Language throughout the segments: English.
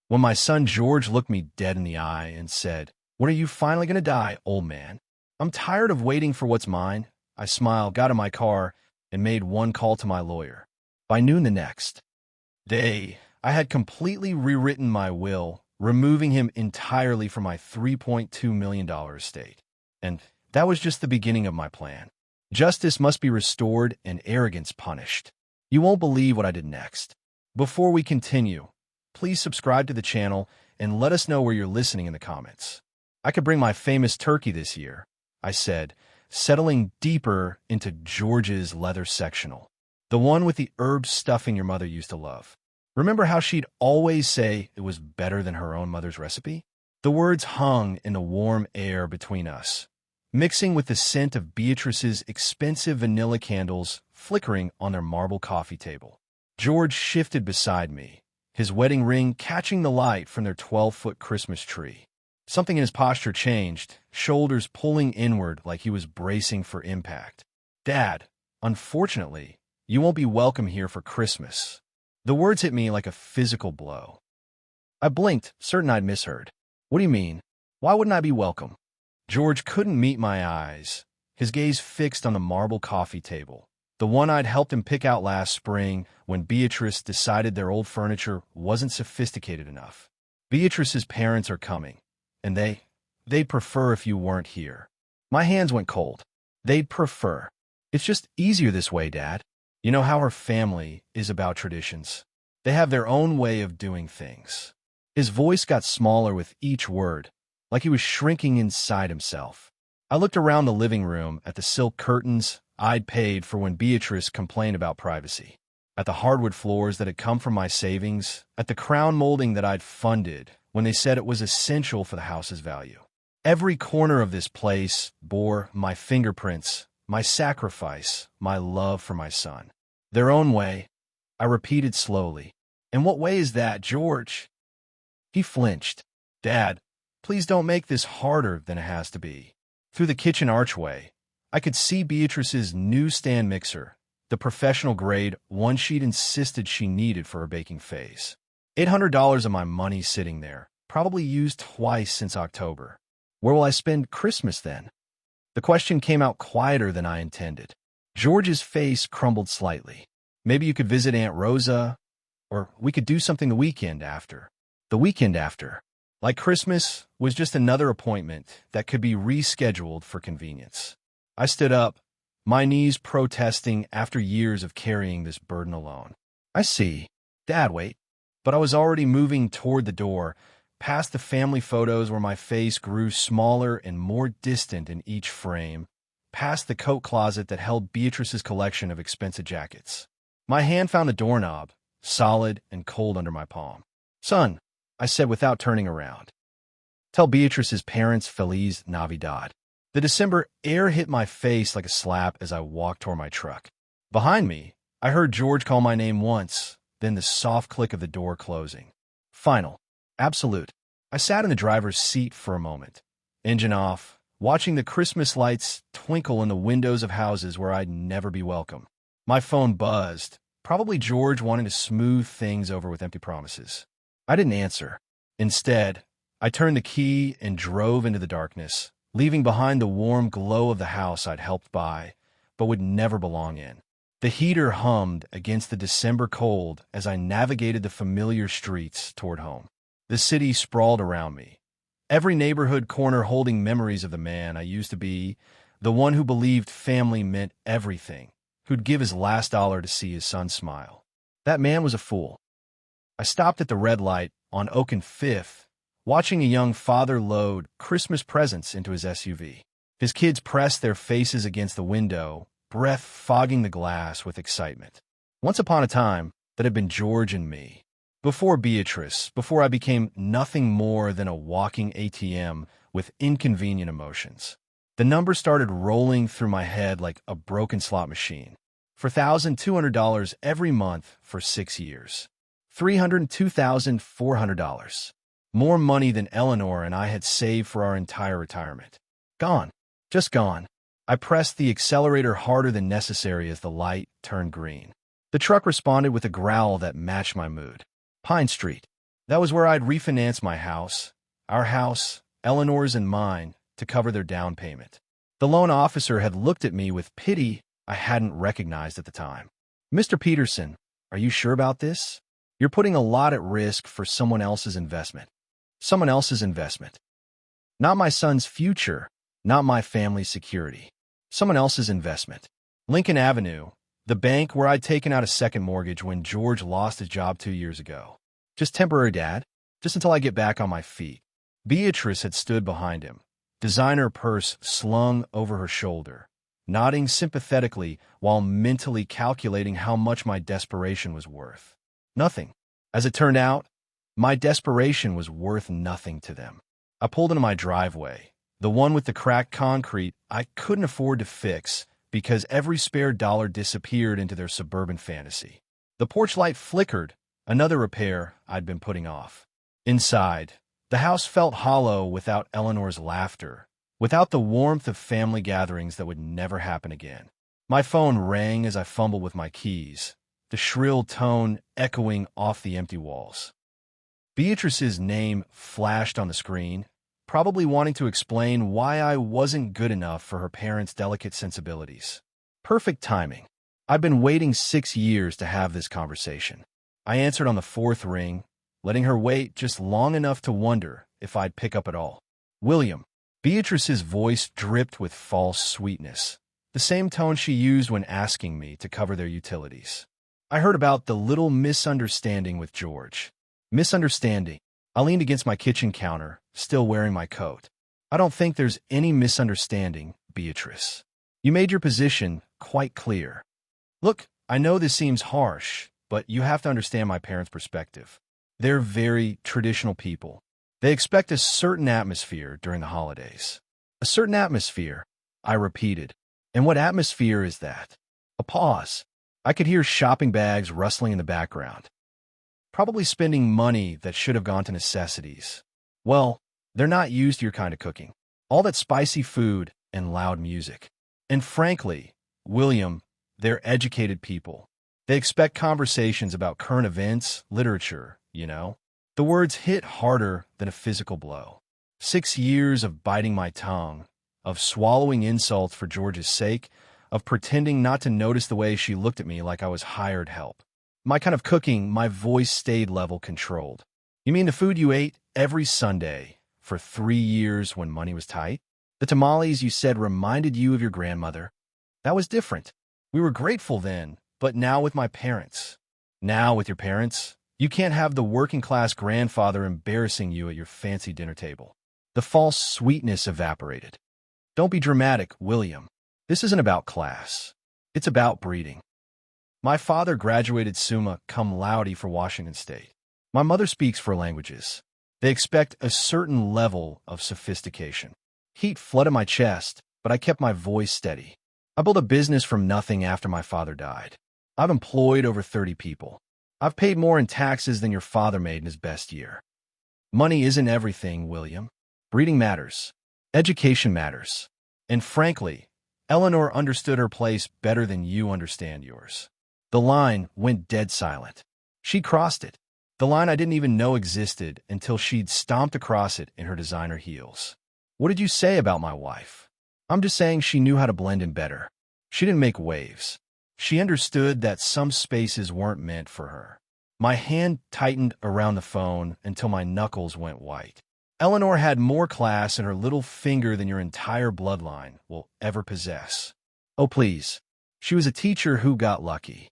when my son George looked me dead in the eye and said, "When are you finally going to die, old man?" "I'm tired of waiting for what's mine." I smiled, got in my car, and made one call to my lawyer. By noon the next day, I had completely rewritten my will, removing him entirely from my $3.2 million estate. And that was just the beginning of my plan. Justice must be restored and arrogance punished. You won't believe what I did next. Before we continue, please subscribe to the channel and let us know where you're listening in the comments. "I could bring my famous turkey this year," I said, settling deeper into George's leather sectional. "The one with the herb stuffing your mother used to love. Remember how she'd always say it was better than her own mother's recipe?" The words hung in the warm air between us, mixing with the scent of Beatrice's expensive vanilla candles flickering on their marble coffee table. George shifted beside me, his wedding ring catching the light from their 12-foot Christmas tree. Something in his posture changed, shoulders pulling inward like he was bracing for impact. "Dad, unfortunately, you won't be welcome here for Christmas." The words hit me like a physical blow. I blinked, certain I'd misheard. "What do you mean? Why wouldn't I be welcome?" George couldn't meet my eyes, his gaze fixed on the marble coffee table, the one I'd helped him pick out last spring when Beatrice decided their old furniture wasn't sophisticated enough. "Beatrice's parents are coming, and they'd prefer if you weren't here." My hands went cold. "They'd prefer. It's just easier this way, Dad. You know how her family is about traditions. They have their own way of doing things." His voice got smaller with each word, like he was shrinking inside himself. I looked around the living room at the silk curtains I'd paid for when Beatrice complained about privacy, at the hardwood floors that had come from my savings, at the crown molding that I'd funded when they said it was essential for the house's value. Every corner of this place bore my fingerprints, my sacrifice, my love for my son. "Their own way," I repeated slowly. "And what way is that, George?" He flinched. "Dad, please don't make this harder than it has to be." Through the kitchen archway, I could see Beatrice's new stand mixer, the professional-grade one she'd insisted she needed for her baking phase. $800 of my money sitting there, probably used twice since October. Where will I spend Christmas then? The question came out quieter than I intended. George's face crumbled slightly. "Maybe you could visit Aunt Rosa, or we could do something the weekend after." The weekend after, like Christmas, was just another appointment that could be rescheduled for convenience. I stood up, my knees protesting after years of carrying this burden alone. "I see. Dad, wait." But I was already moving toward the door, past the family photos where my face grew smaller and more distant in each frame, past the coat closet that held Beatrice's collection of expensive jackets. My hand found a doorknob, solid and cold under my palm. "Son," I said without turning around, "tell Beatrice's parents Feliz Navidad." The December air hit my face like a slap as I walked toward my truck. Behind me, I heard George call my name once, then the soft click of the door closing. Final. Absolute. I sat in the driver's seat for a moment, engine off, watching the Christmas lights twinkle in the windows of houses where I'd never be welcome. My phone buzzed, probably George wanting to smooth things over with empty promises. I didn't answer. Instead, I turned the key and drove into the darkness, leaving behind the warm glow of the house I'd helped buy, but would never belong in. The heater hummed against the December cold as I navigated the familiar streets toward home. The city sprawled around me, every neighborhood corner holding memories of the man I used to be, the one who believed family meant everything, who'd give his last dollar to see his son smile. That man was a fool. I stopped at the red light on Oak and Fifth, watching a young father load Christmas presents into his SUV. His kids pressed their faces against the window, breath fogging the glass with excitement. Once upon a time, that had been George and me. Before Beatrice, before I became nothing more than a walking ATM with inconvenient emotions. The numbers started rolling through my head like a broken slot machine. $4,200 every month for 6 years. $302,400. More money than Eleanor and I had saved for our entire retirement. Gone. Just gone. I pressed the accelerator harder than necessary as the light turned green. The truck responded with a growl that matched my mood. Pine Street. That was where I'd refinance my house, our house, Eleanor's and mine, to cover their down payment. The loan officer had looked at me with pity I hadn't recognized at the time. "Mr. Peterson, are you sure about this? You're putting a lot at risk for someone else's investment." Someone else's investment. Not my son's future, not my family's security. Someone else's investment. Lincoln Avenue, the bank where I'd taken out a second mortgage when George lost his job 2 years ago. "Just temporary, Dad. Just until I get back on my feet." Beatrice had stood behind him, designer purse slung over her shoulder, nodding sympathetically while mentally calculating how much my desperation was worth. Nothing. As it turned out, my desperation was worth nothing to them. I pulled into my driveway, the one with the cracked concrete I couldn't afford to fix because every spare dollar disappeared into their suburban fantasy. The porch light flickered, another repair I'd been putting off. Inside, the house felt hollow without Eleanor's laughter, without the warmth of family gatherings that would never happen again. My phone rang as I fumbled with my keys, the shrill tone echoing off the empty walls. Beatrice's name flashed on the screen, probably wanting to explain why I wasn't good enough for her parents' delicate sensibilities. Perfect timing. I'd been waiting 6 years to have this conversation. I answered on the 4th ring, letting her wait just long enough to wonder if I'd pick up at all. "William." Beatrice's voice dripped with false sweetness, the same tone she used when asking me to cover their utilities. "I heard about the little misunderstanding with George." "Misunderstanding?" I leaned against my kitchen counter, still wearing my coat. "I don't think there's any misunderstanding, Beatrice. You made your position quite clear. Look, I know this seems harsh, but you have to understand my parents' perspective. They're very traditional people. They expect a certain atmosphere during the holidays." "A certain atmosphere," I repeated. "And what atmosphere is that?" A pause. I could hear shopping bags rustling in the background. Probably spending money that should have gone to necessities. Well, they're not used to your kind of cooking. All that spicy food and loud music. And frankly, William, they're educated people. They expect conversations about current events, literature, you know. The words hit harder than a physical blow. 6 years of biting my tongue, of swallowing insults for George's sake, of pretending not to notice the way she looked at me like I was hired help. My kind of cooking, my voice stayed level controlled. "You mean the food you ate every Sunday for 3 years when money was tight? The tamales you said reminded you of your grandmother? That was different. We were grateful then, but now with my parents." "Now with your parents, you can't have the working-class grandfather embarrassing you at your fancy dinner table." The false sweetness evaporated. "Don't be dramatic, William. This isn't about class. It's about breeding. My father graduated summa cum laude for Washington State. My mother speaks 4 languages. They expect a certain level of sophistication." Heat flooded my chest, but I kept my voice steady. "I built a business from nothing after my father died. I've employed over 30 people. I've paid more in taxes than your father made in his best year. Money isn't everything, William. Breeding matters. Education matters. And frankly, Eleanor understood her place better than you understand yours." The line went dead silent. She'd crossed it. The line I didn't even know existed until she'd stomped across it in her designer heels. "What did you say about my wife?" "I'm just saying she knew how to blend in better. She didn't make waves. She understood that some spaces weren't meant for her." My hand tightened around the phone until my knuckles went white. "Eleanor had more class in her little finger than your entire bloodline will ever possess." "Oh, please. She was a teacher who got lucky.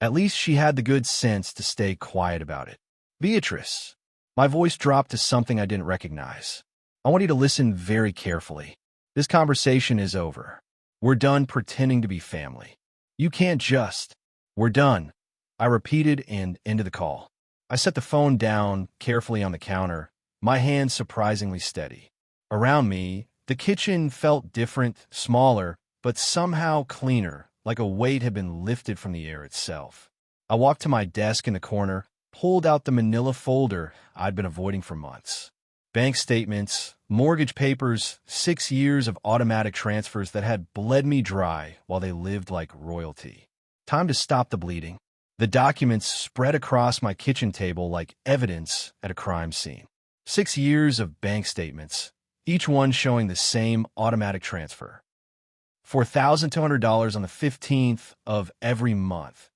At least she had the good sense to stay quiet about it." "Beatrice." My voice dropped to something I didn't recognize. "I want you to listen very carefully. This conversation is over. We're done pretending to be family. You can't just. We're done." I repeated and ended the call. I set the phone down carefully on the counter, my hands surprisingly steady. Around me, the kitchen felt different, smaller, but somehow cleaner, like a weight had been lifted from the air itself. I walked to my desk in the corner, pulled out the manila folder I'd been avoiding for months. Bank statements, mortgage papers, 6 years of automatic transfers that had bled me dry while they lived like royalty. Time to stop the bleeding. The documents spread across my kitchen table like evidence at a crime scene. 6 years of bank statements, each one showing the same automatic transfer. $4,200 on the 15th of every month,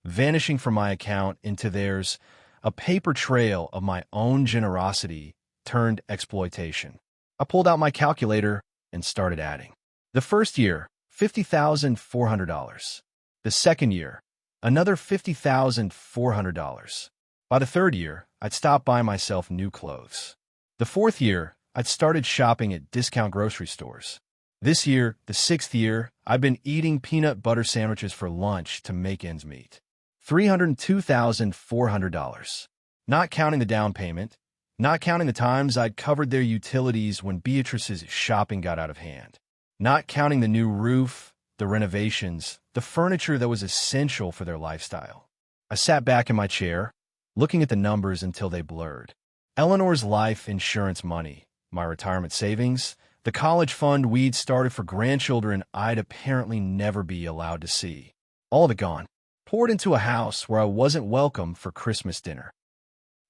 vanishing from my account into theirs, a paper trail of my own generosity turned exploitation. I pulled out my calculator and started adding. The first year, $50,400. The second year, another $50,400. By the third year, I'd stopped buying myself new clothes. The fourth year, I'd started shopping at discount grocery stores. This year, the sixth year, I've been eating peanut butter sandwiches for lunch to make ends meet. $302,400. Not counting the down payment, not counting the times I'd covered their utilities when Beatrice's shopping got out of hand. Not counting the new roof, the renovations, the furniture that was essential for their lifestyle. I sat back in my chair, looking at the numbers until they blurred. Eleanor's life insurance money, my retirement savings, the college fund we'd started for grandchildren I'd apparently never be allowed to see. All of it gone, poured into a house where I wasn't welcome for Christmas dinner.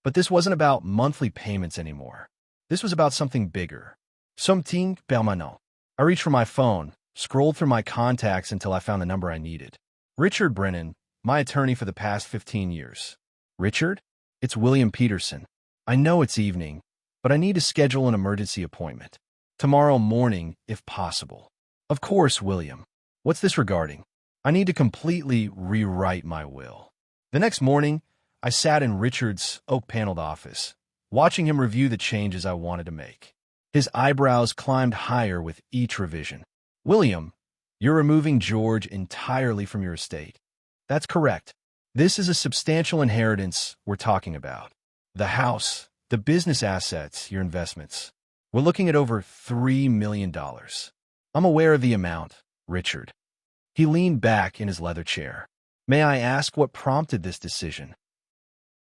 But this wasn't about monthly payments anymore. This was about something bigger. Something permanent. I reached for my phone, scrolled through my contacts until I found the number I needed. Richard Brennan, my attorney for the past 15 years. Richard? It's William Peterson. I know it's evening, but I need to schedule an emergency appointment. Tomorrow morning, if possible. Of course, William. What's this regarding? I need to completely rewrite my will. The next morning, I sat in Richard's oak-paneled office, watching him review the changes I wanted to make. His eyebrows climbed higher with each revision. William, you're removing George entirely from your estate. That's correct. This is a substantial inheritance we're talking about. The house, the business assets, your investments. We're looking at over $3 million. I'm aware of the amount, Richard. He leaned back in his leather chair. May I ask what prompted this decision?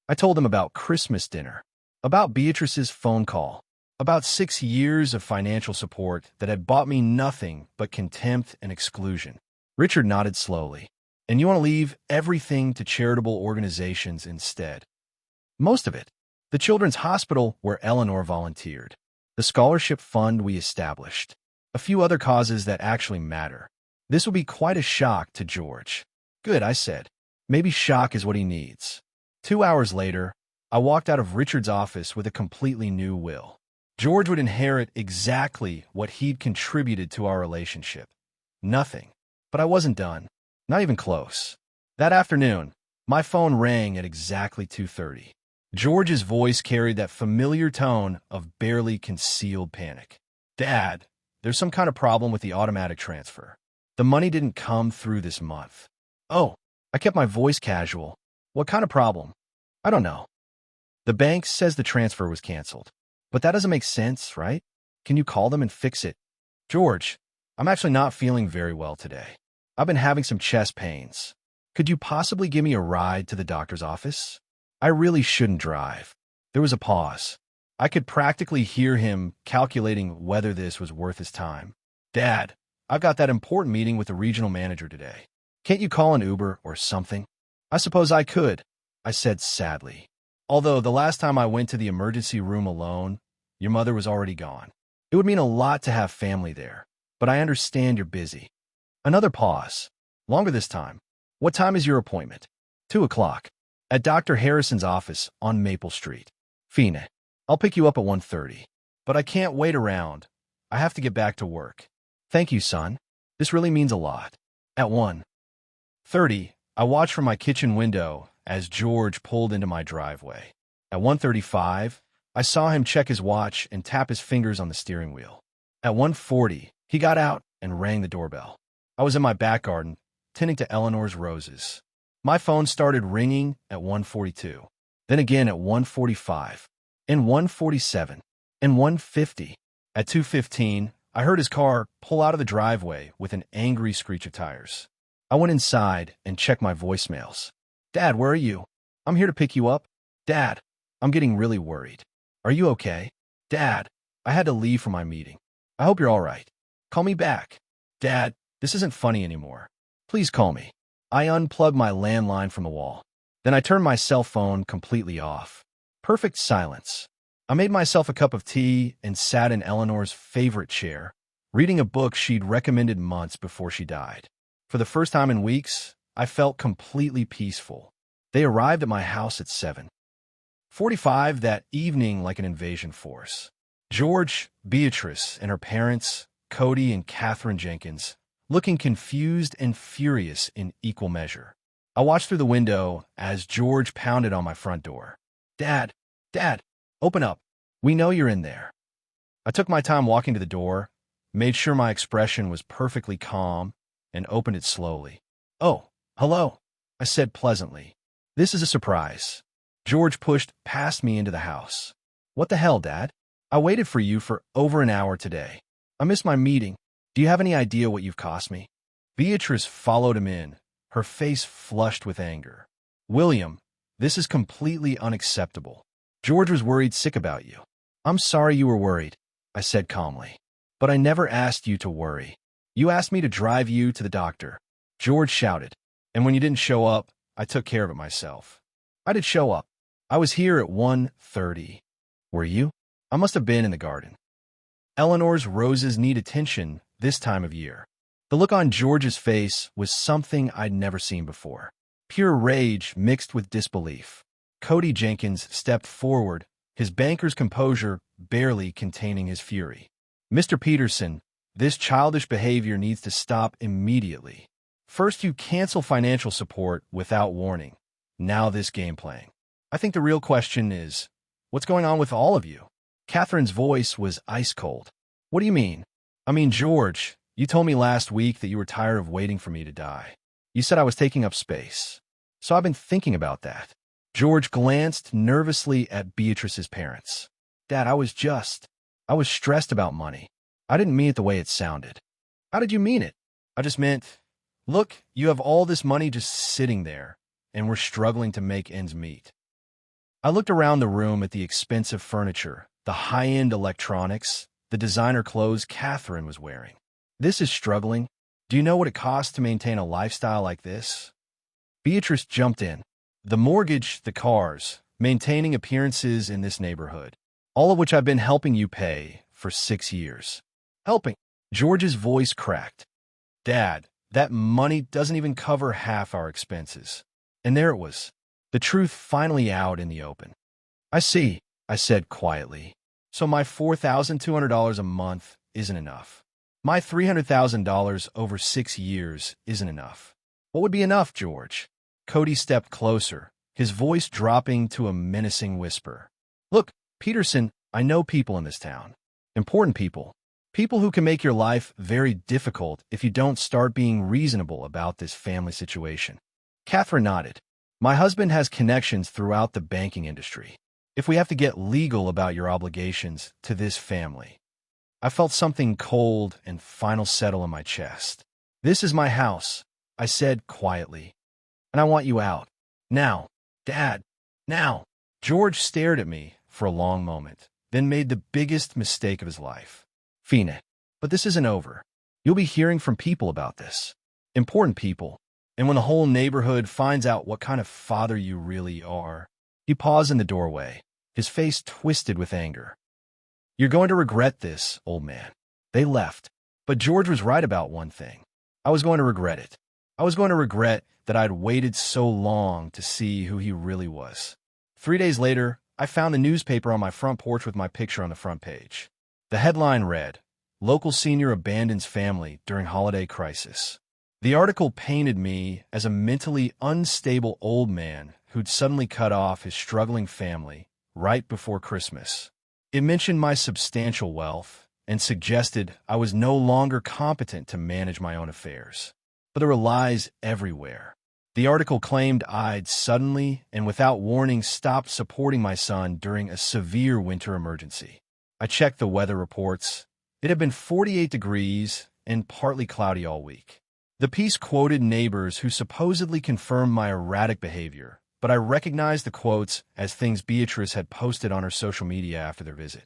I told him about Christmas dinner, about Beatrice's phone call, about 6 years of financial support that had bought me nothing but contempt and exclusion. Richard nodded slowly. And you want to leave everything to charitable organizations instead? Most of it. The Children's Hospital where Eleanor volunteered. The scholarship fund we established. A few other causes that actually matter. This will be quite a shock to George. Good, I said. Maybe shock is what he needs. 2 hours later, I walked out of Richard's office with a completely new will. George would inherit exactly what he'd contributed to our relationship. Nothing. But I wasn't done. Not even close. That afternoon, my phone rang at exactly 2:30. George's voice carried that familiar tone of barely concealed panic. Dad, there's some kind of problem with the automatic transfer. The money didn't come through this month. Oh, I kept my voice casual. What kind of problem? I don't know. The bank says the transfer was canceled. But that doesn't make sense, right? Can you call them and fix it? George, I'm actually not feeling very well today. I've been having some chest pains. Could you possibly give me a ride to the doctor's office? I really shouldn't drive. There was a pause. I could practically hear him calculating whether this was worth his time. Dad, I've got that important meeting with the regional manager today. Can't you call an Uber or something? I suppose I could, I said sadly. Although the last time I went to the emergency room alone, your mother was already gone. It would mean a lot to have family there, but I understand you're busy. Another pause. Longer this time. What time is your appointment? 2 o'clock. At Dr. Harrison's office on Maple Street. Fine. I'll pick you up at 1:30. But I can't wait around. I have to get back to work. Thank you, son. This really means a lot. At 1:30, I watched from my kitchen window as George pulled into my driveway. At 1:35, I saw him check his watch and tap his fingers on the steering wheel. At 1:40, he got out and rang the doorbell. I was in my back garden, tending to Eleanor's roses. My phone started ringing at 1:42, then again at 1:45, and 1:47, and 1:50. At 2:15, I heard his car pull out of the driveway with an angry screech of tires. I went inside and checked my voicemails. Dad, where are you? I'm here to pick you up. Dad, I'm getting really worried. Are you okay? Dad, I had to leave for my meeting. I hope you're all right. Call me back. Dad, this isn't funny anymore. Please call me. I unplugged my landline from the wall. Then I turned my cell phone completely off. Perfect silence. I made myself a cup of tea and sat in Eleanor's favorite chair, reading a book she'd recommended months before she died. For the first time in weeks, I felt completely peaceful. They arrived at my house at 7:45 that evening like an invasion force. George, Beatrice, and her parents, Cody and Catherine Jenkins, looking confused and furious in equal measure. I watched through the window as George pounded on my front door. Dad, Dad, open up. We know you're in there. I took my time walking to the door, made sure my expression was perfectly calm, and opened it slowly. Oh, hello, I said pleasantly. This is a surprise. George pushed past me into the house. What the hell, Dad? I waited for you for over an hour today. I missed my meeting. Do you have any idea what you've cost me? Beatrice followed him in, her face flushed with anger. William, this is completely unacceptable. George was worried sick about you. I'm sorry you were worried, I said calmly. But I never asked you to worry. You asked me to drive you to the doctor. George shouted. And when you didn't show up, I took care of it myself. I did show up. I was here at 1:30. Were you? I must have been in the garden. Eleanor's roses need attention this time of year. The look on George's face was something I'd never seen before. Pure rage mixed with disbelief. Cody Jenkins stepped forward, his banker's composure barely containing his fury. Mr. Peterson, this childish behavior needs to stop immediately. First, you cancel financial support without warning. Now this game playing. I think the real question is, what's going on with all of you? Catherine's voice was ice cold. What do you mean? I mean, George, you told me last week that you were tired of waiting for me to die. You said I was taking up space. So I've been thinking about that. George glanced nervously at Beatrice's parents. Dad, I was stressed about money. I didn't mean it the way it sounded. How did you mean it? I just meant, look, you have all this money just sitting there, and we're struggling to make ends meet. I looked around the room at the expensive furniture, the high-end electronics, the designer clothes Catherine was wearing. This is struggling. Do you know what it costs to maintain a lifestyle like this? Beatrice jumped in. The mortgage, the cars, maintaining appearances in this neighborhood, all of which I've been helping you pay for 6 years. Helping? George's voice cracked. Dad, that money doesn't even cover half our expenses. And there it was, the truth finally out in the open. I see, I said quietly. So my $4,200 a month isn't enough. My $300,000 over 6 years isn't enough. What would be enough, George? Cody stepped closer, his voice dropping to a menacing whisper. Look, Peterson, I know people in this town. Important people. People who can make your life very difficult if you don't start being reasonable about this family situation. Catherine nodded. My husband has connections throughout the banking industry. If we have to get legal about your obligations to this family. I felt something cold and final settle in my chest. This is my house, I said quietly. And I want you out. Now, Dad, now. George stared at me for a long moment, then made the biggest mistake of his life. Fina, but this isn't over. You'll be hearing from people about this. Important people. And when the whole neighborhood finds out what kind of father you really are. He paused in the doorway, his face twisted with anger. You're going to regret this, old man. They left. But George was right about one thing. I was going to regret it. I was going to regret that I'd waited so long to see who he really was. 3 days later, I found the newspaper on my front porch with my picture on the front page. The headline read, Local Senior Abandons Family During Holiday Crisis. The article painted me as a mentally unstable old man who'd suddenly cut off his struggling family right before Christmas. It mentioned my substantial wealth and suggested I was no longer competent to manage my own affairs. But there were lies everywhere. The article claimed I'd suddenly and without warning stopped supporting my son during a severe winter emergency. I checked the weather reports. It had been 48 degrees and partly cloudy all week. The piece quoted neighbors who supposedly confirmed my erratic behavior, but I recognized the quotes as things Beatrice had posted on her social media after their visit.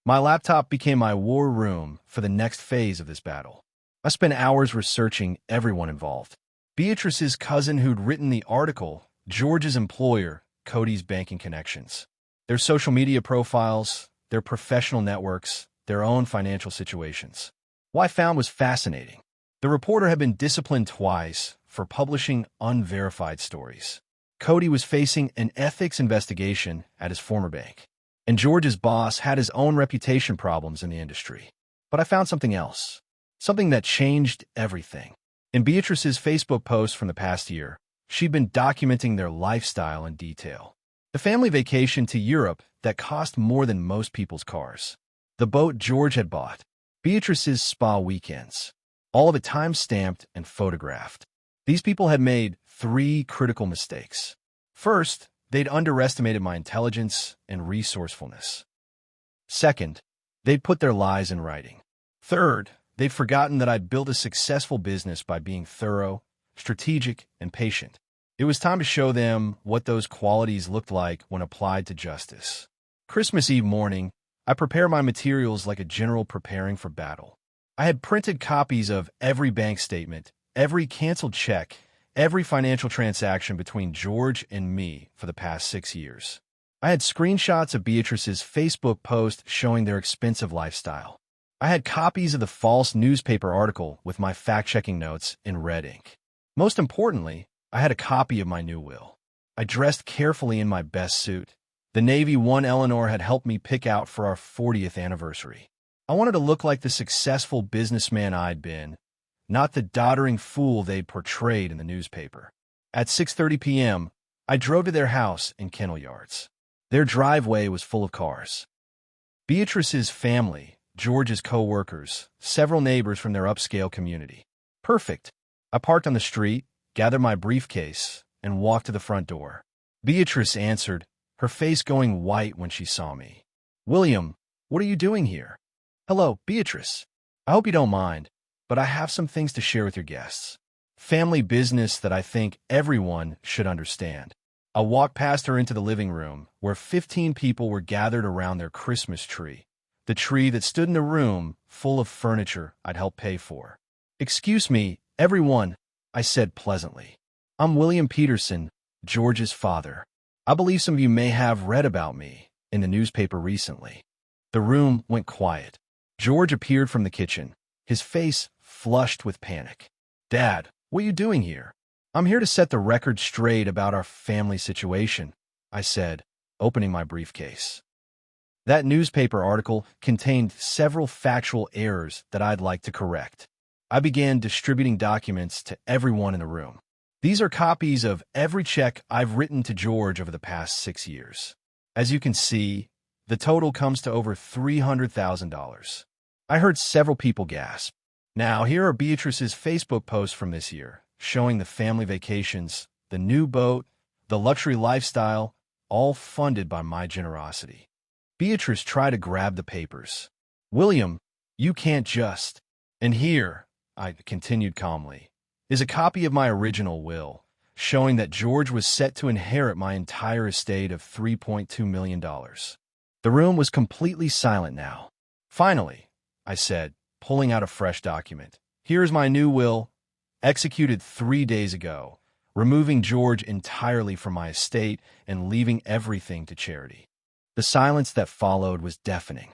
My laptop became my war room for the next phase of this battle. I spent hours researching everyone involved. Beatrice's cousin who'd written the article George's employer, Cody's banking connections, their social media profiles, their professional networks, their own financial situations. What I found was fascinating. The reporter had been disciplined twice for publishing unverified stories. Cody was facing an ethics investigation at his former bank, and George's boss had his own reputation problems in the industry. But I found something else, something that changed everything. In Beatrice's Facebook post from the past year, she'd been documenting their lifestyle in detail. The family vacation to Europe that cost more than most people's cars. The boat George had bought. Beatrice's spa weekends. All of it time-stamped and photographed. These people had made 3 critical mistakes. First, they'd underestimated my intelligence and resourcefulness. Second, they'd put their lies in writing. Third, they'd forgotten that I'd built a successful business by being thorough, strategic, and patient. It was time to show them what those qualities looked like when applied to justice. Christmas Eve morning, I prepared my materials like a general preparing for battle. I had printed copies of every bank statement, every canceled check, every financial transaction between George and me for the past 6 years. I had screenshots of Beatrice's Facebook post showing their expensive lifestyle. I had copies of the false newspaper article with my fact-checking notes in red ink. Most importantly, I had a copy of my new will. I dressed carefully in my best suit, the navy one Eleanor had helped me pick out for our 40th anniversary. I wanted to look like the successful businessman I'd been, not the doddering fool they'd portrayed in the newspaper. At 6:30 p.m., I drove to their house in Kennel Yards. Their driveway was full of cars. Beatrice's family, George's co-workers, several neighbors from their upscale community. Perfect. I parked on the street, gathered my briefcase, and walked to the front door. Beatrice answered, her face going white when she saw me. "William, what are you doing here?" "Hello, Beatrice. I hope you don't mind, but I have some things to share with your guests. Family business that I think everyone should understand." I walked past her into the living room, where 15 people were gathered around their Christmas tree, the tree that stood in a room full of furniture I'd helped pay for. "Excuse me, everyone," I said pleasantly. "I'm William Peterson, George's father. I believe some of you may have read about me in the newspaper recently." The room went quiet. George appeared from the kitchen, his face flushed with panic. "Dad, what are you doing here?" "I'm here to set the record straight about our family situation," I said, opening my briefcase. That newspaper article contained several factual errors that I'd like to correct. I began distributing documents to everyone in the room. These are copies of every check I've written to George over the past 6 years. As you can see, the total comes to over $300,000. I heard several people gasp. Now, here are Beatrice's Facebook posts from this year, showing the family vacations, the new boat, the luxury lifestyle, all funded by my generosity. Beatrice tried to grab the papers. "William, you can't just..." "And here," I continued calmly, "is a copy of my original will, showing that George was set to inherit my entire estate of $3.2 million. The room was completely silent now. "Finally," I said, pulling out a fresh document, "here's my new will, executed 3 days ago, removing George entirely from my estate and leaving everything to charity." The silence that followed was deafening.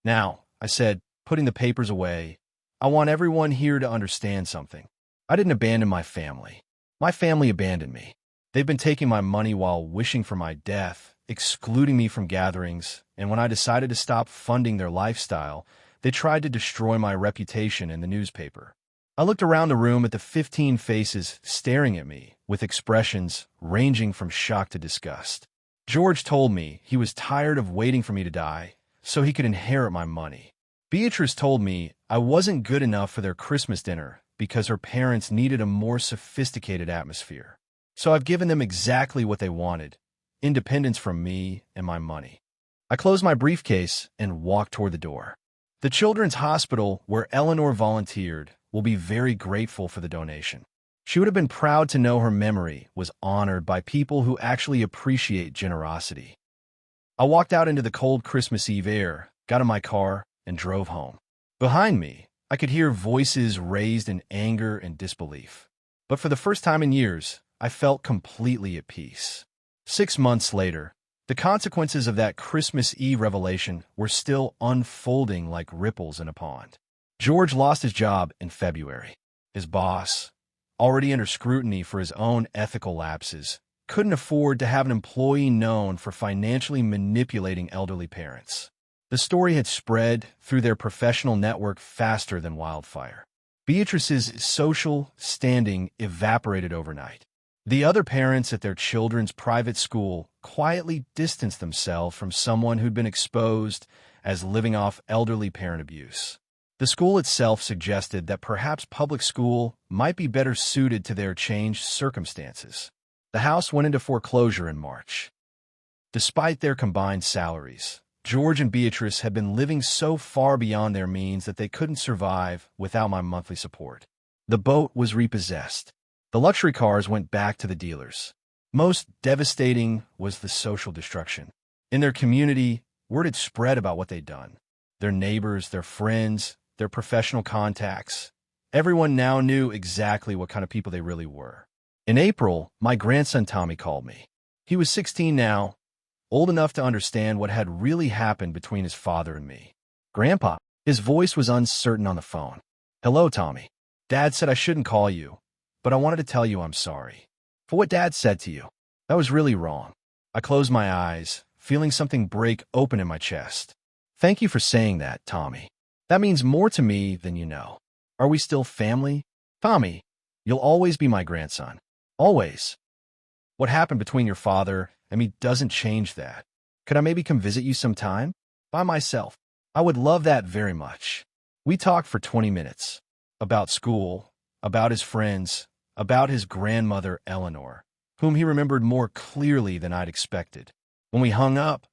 "Now," I said, putting the papers away, "I want everyone here to understand something. I didn't abandon my family. My family abandoned me. They've been taking my money while wishing for my death, excluding me from gatherings, and when I decided to stop funding their lifestyle, they tried to destroy my reputation in the newspaper." I looked around the room at the 15 faces staring at me with expressions ranging from shock to disgust. George told me he was tired of waiting for me to die so he could inherit my money. Beatrice told me I wasn't good enough for their Christmas dinner because her parents needed a more sophisticated atmosphere. So I've given them exactly what they wanted, independence from me and my money. I closed my briefcase and walked toward the door. The Children's Hospital, where Eleanor volunteered, will be very grateful for the donation. She would have been proud to know her memory was honored by people who actually appreciate generosity. I walked out into the cold Christmas Eve air, got in my car, and drove home. Behind me, I could hear voices raised in anger and disbelief. But for the first time in years, I felt completely at peace. 6 months later, the consequences of that Christmas Eve revelation were still unfolding like ripples in a pond. George lost his job in February. His boss, already under scrutiny for his own ethical lapses, couldn't afford to have an employee known for financially manipulating elderly parents. The story had spread through their professional network faster than wildfire. Beatrice's social standing evaporated overnight. The other parents at their children's private school quietly distanced themselves from someone who'd been exposed as living off elderly parent abuse. The school itself suggested that perhaps public school might be better suited to their changed circumstances. The house went into foreclosure in March. Despite their combined salaries, George and Beatrice had been living so far beyond their means that they couldn't survive without my monthly support. The boat was repossessed. The luxury cars went back to the dealers. Most devastating was the social destruction. In their community, word had spread about what they'd done. Their neighbors, their friends, their professional contacts. Everyone now knew exactly what kind of people they really were. In April, my grandson Tommy called me. He was 16 now, old enough to understand what had really happened between his father and me. "Grandpa," his voice was uncertain on the phone. "Hello, Tommy. Dad said I shouldn't call you, but I wanted to tell you I'm sorry for what Dad said to you. That was really wrong." I closed my eyes, feeling something break open in my chest. "Thank you for saying that, Tommy. That means more to me than you know. Are we still family?" "Tommy, you'll always be my grandson. Always. What happened between your father and me doesn't change that. Could I maybe come visit you sometime? By myself." "I would love that very much." We talked for 20 minutes. About school, about his friends, about his grandmother Eleanor, whom he remembered more clearly than I'd expected. When we hung up,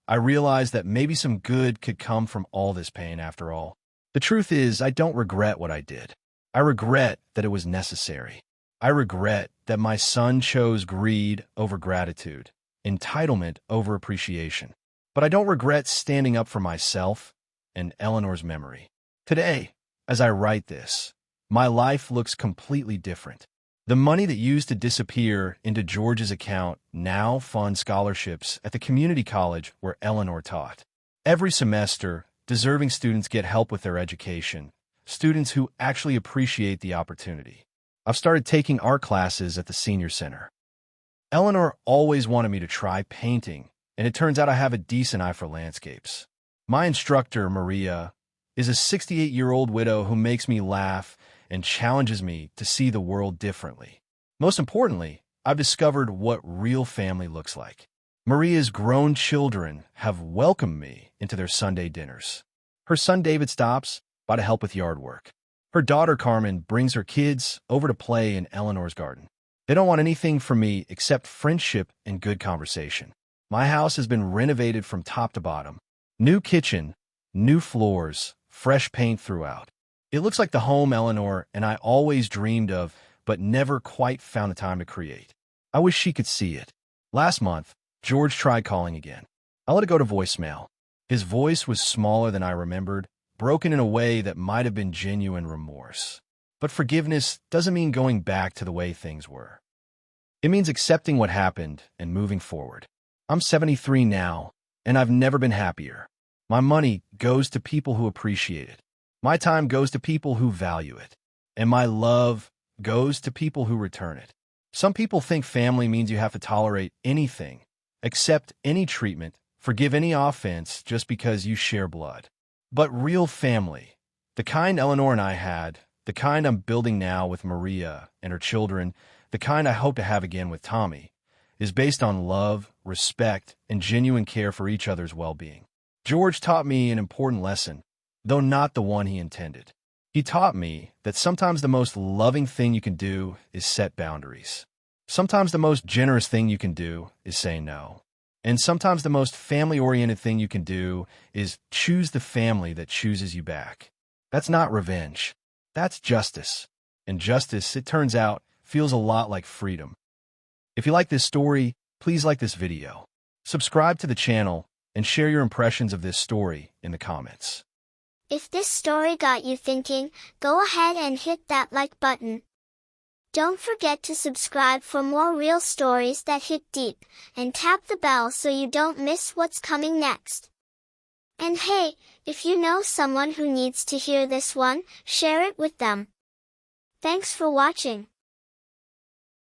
I realized that maybe some good could come from all this pain after all. The truth is, I don't regret what I did. I regret that it was necessary. I regret that my son chose greed over gratitude, entitlement over appreciation. But I don't regret standing up for myself and Eleanor's memory. Today, as I write this, my life looks completely different. The money that used to disappear into George's account now funds scholarships at the community college where Eleanor taught. Every semester, deserving students get help with their education, students who actually appreciate the opportunity. I've started taking art classes at the senior center. Eleanor always wanted me to try painting, and it turns out I have a decent eye for landscapes. My instructor, Maria, is a 68-year-old widow who makes me laugh and challenges me to see the world differently. Most importantly, I've discovered what real family looks like. Maria's grown children have welcomed me into their Sunday dinners. Her son David stops by to help with yard work. Her daughter Carmen brings her kids over to play in Eleanor's garden. They don't want anything from me except friendship and good conversation. My house has been renovated from top to bottom. New kitchen, new floors, fresh paint throughout. It looks like the home Eleanor and I always dreamed of, but never quite found the time to create. I wish she could see it. Last month, George tried calling again. I let it go to voicemail. His voice was smaller than I remembered, broken in a way that might have been genuine remorse. But forgiveness doesn't mean going back to the way things were. It means accepting what happened and moving forward. I'm 73 now, and I've never been happier. My money goes to people who appreciate it. My time goes to people who value it. And my love goes to people who return it. Some people think family means you have to tolerate anything, accept any treatment, forgive any offense just because you share blood. But real family, the kind Eleanor and I had, the kind I'm building now with Maria and her children, the kind I hope to have again with Tommy, is based on love, respect, and genuine care for each other's well-being. George taught me an important lesson, though not the one he intended. He taught me that sometimes the most loving thing you can do is set boundaries. Sometimes the most generous thing you can do is say no. And sometimes the most family-oriented thing you can do is choose the family that chooses you back. That's not revenge. That's justice. And justice, it turns out, feels a lot like freedom. If you like this story, please like this video. Subscribe to the channel and share your impressions of this story in the comments. If this story got you thinking, go ahead and hit that like button. Don't forget to subscribe for more real stories that hit deep, and tap the bell so you don't miss what's coming next. And hey, if you know someone who needs to hear this one, share it with them. Thanks for watching.